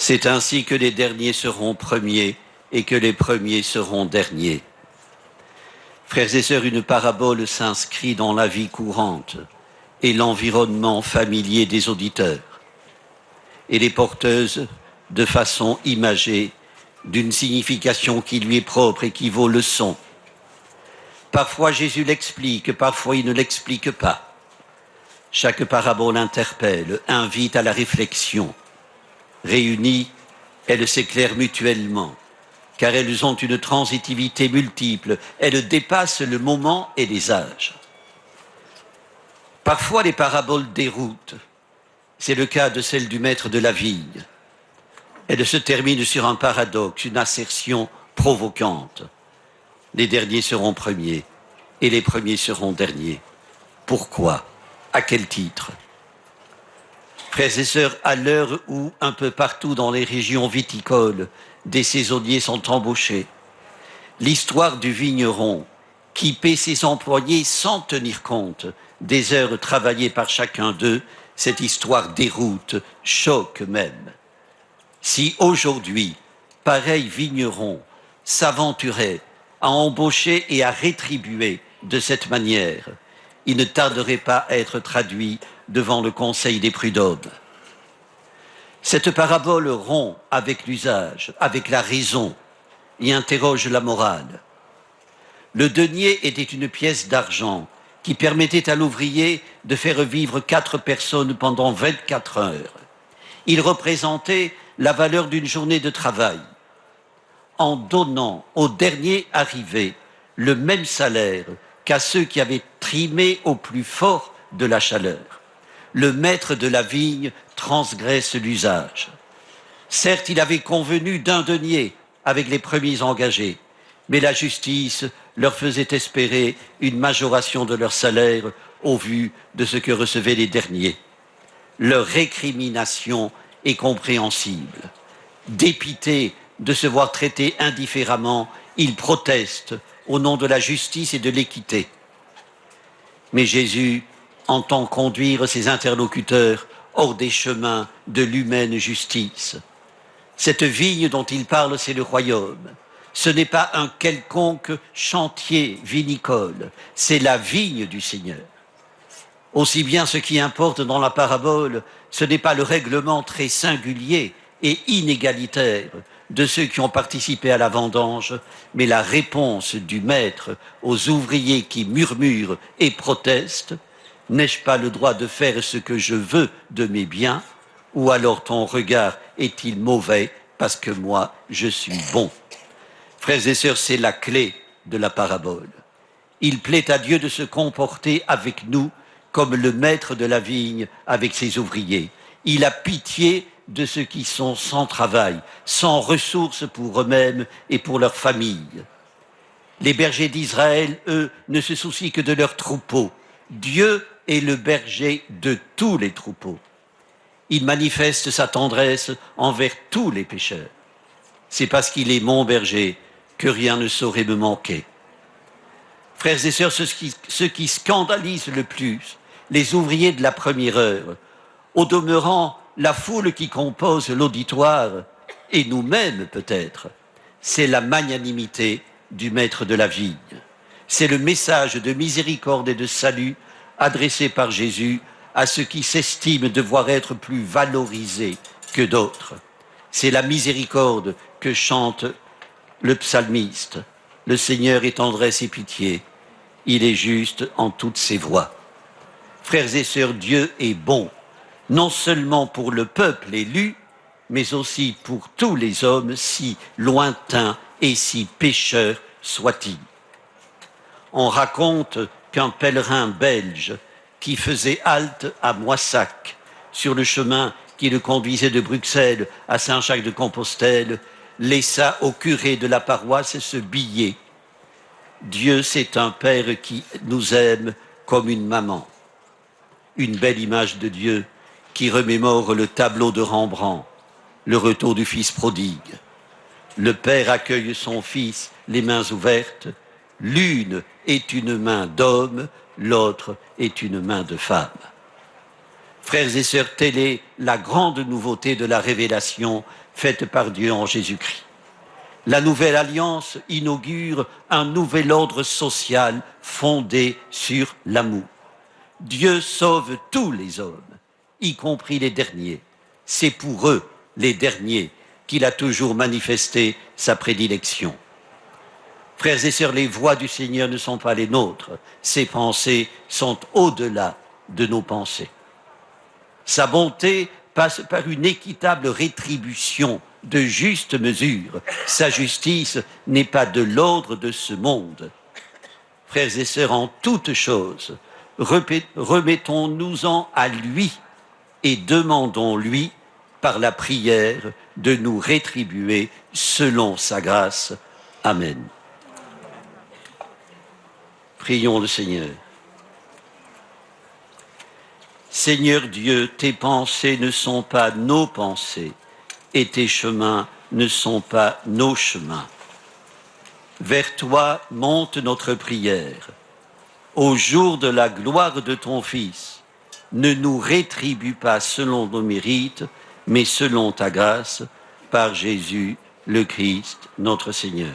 C'est ainsi que les derniers seront premiers et que les premiers seront derniers. Frères et sœurs, une parabole s'inscrit dans la vie courante et l'environnement familier des auditeurs. Elle est porteuse de façon imagée d'une signification qui lui est propre et qui vaut leçon. Parfois Jésus l'explique, parfois il ne l'explique pas. Chaque parabole interpelle, invite à la réflexion. Réunies, elles s'éclairent mutuellement, car elles ont une transitivité multiple, elles dépassent le moment et les âges. Parfois les paraboles déroutent, c'est le cas de celle du maître de la vigne. Elle se termine sur un paradoxe, une assertion provocante. Les derniers seront premiers et les premiers seront derniers. Pourquoi? À quel titre? Frères et sœurs, à l'heure où, un peu partout dans les régions viticoles, des saisonniers sont embauchés, l'histoire du vigneron qui paie ses employés sans tenir compte des heures travaillées par chacun d'eux, cette histoire déroute, choque même. Si aujourd'hui, pareil vigneron s'aventurait à embaucher et à rétribuer de cette manière, il ne tarderait pas à être traduit devant le Conseil des prud'hommes. Cette parabole rompt avec l'usage, avec la raison, et interroge la morale. Le denier était une pièce d'argent qui permettait à l'ouvrier de faire vivre 4 personnes pendant 24 heures. Il représentait la valeur d'une journée de travail. En donnant aux derniers arrivés le même salaire qu'à ceux qui avaient trimé au plus fort de la chaleur, le maître de la vigne transgresse l'usage. Certes, il avait convenu d'un denier avec les premiers engagés, mais la justice leur faisait espérer une majoration de leur salaire au vu de ce que recevaient les derniers. Leur récrimination est compréhensible. Dépités de se voir traités indifféremment, ils protestent au nom de la justice et de l'équité. Mais Jésus entend conduire ses interlocuteurs hors des chemins de l'humaine justice. Cette vigne dont il parle, c'est le royaume. Ce n'est pas un quelconque chantier vinicole, c'est la vigne du Seigneur. Aussi bien ce qui importe dans la parabole, ce n'est pas le règlement très singulier et inégalitaire de ceux qui ont participé à la vendange, mais la réponse du maître aux ouvriers qui murmurent et protestent. N'ai-je pas le droit de faire ce que je veux de mes biens? Ou alors ton regard est-il mauvais parce que moi, je suis bon? Frères et sœurs, c'est la clé de la parabole. Il plaît à Dieu de se comporter avec nous comme le maître de la vigne avec ses ouvriers. Il a pitié de ceux qui sont sans travail, sans ressources pour eux-mêmes et pour leurs familles. Les bergers d'Israël, eux, ne se soucient que de leurs troupeaux. Dieu est le berger de tous les troupeaux. Il manifeste sa tendresse envers tous les pécheurs. C'est parce qu'il est mon berger que rien ne saurait me manquer. Frères et sœurs, ce qui scandalise le plus les ouvriers de la première heure, au demeurant la foule qui compose l'auditoire, et nous-mêmes peut-être, c'est la magnanimité du maître de la vigne. C'est le message de miséricorde et de salut adressé par Jésus à ceux qui s'estiment devoir être plus valorisés que d'autres. C'est la miséricorde que chante le psalmiste. Le Seigneur est tendresse et pitié. Il est juste en toutes ses voies. Frères et sœurs, Dieu est bon, non seulement pour le peuple élu, mais aussi pour tous les hommes, si lointains et si pécheurs soient-ils. On raconte qu'un pèlerin belge qui faisait halte à Moissac, sur le chemin qui le conduisait de Bruxelles à Saint-Jacques-de-Compostelle, laissa au curé de la paroisse ce billet. Dieu, c'est un père qui nous aime comme une maman. Une belle image de Dieu qui remémore le tableau de Rembrandt, le retour du fils prodigue. Le père accueille son fils les mains ouvertes. L'une est une main d'homme, l'autre est une main de femme. Frères et sœurs, telle est la grande nouveauté de la révélation faite par Dieu en Jésus-Christ. La nouvelle alliance inaugure un nouvel ordre social fondé sur l'amour. Dieu sauve tous les hommes, y compris les derniers. C'est pour eux, les derniers, qu'il a toujours manifesté sa prédilection. Frères et sœurs, les voies du Seigneur ne sont pas les nôtres. Ses pensées sont au-delà de nos pensées. Sa bonté passe par une équitable rétribution de juste mesure. Sa justice n'est pas de l'ordre de ce monde. Frères et sœurs, en toutes choses, remettons-nous-en à lui et demandons-lui, par la prière, de nous rétribuer selon sa grâce. Amen. Prions le Seigneur. Seigneur Dieu, tes pensées ne sont pas nos pensées et tes chemins ne sont pas nos chemins. Vers toi monte notre prière. Au jour de la gloire de ton Fils, ne nous rétribue pas selon nos mérites, mais selon ta grâce, par Jésus le Christ, notre Seigneur.